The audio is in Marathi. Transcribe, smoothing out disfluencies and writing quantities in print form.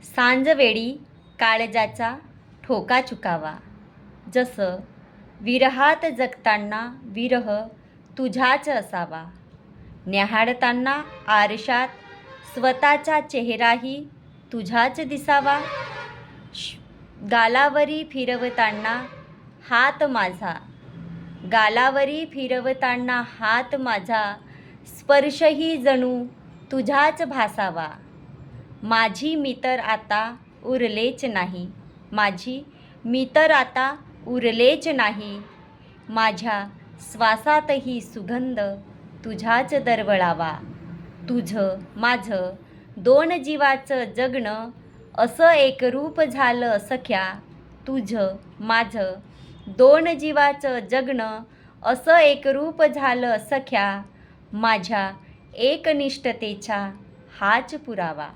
सांजवेळी काळजाचा ठोका चुकावा. जसं विरहात जगताना विरह तुझाच असावा. न्याहाळताना आरशात स्वतःचा चेहराही तुझाच दिसावा. गालावरी फिरवताना हात माझा, गालावरी फिरवताना हात माझा स्पर्शही जणू तुझाच भासावा. माझी मी तर आता उरलेच नाही, माझी मी तर आता उरलेच नाही. माझ्या श्वासातही सुगंध तुझाच दरवळावा. तुझं माझं दोन जीवाचं जगणं असं एकरूप झालं सख्या. तुझं माझं दोन जीवाचं जगणं असं एकरूप झालं सख्या. माझ्या एकनिष्ठतेचा हाच पुरावा.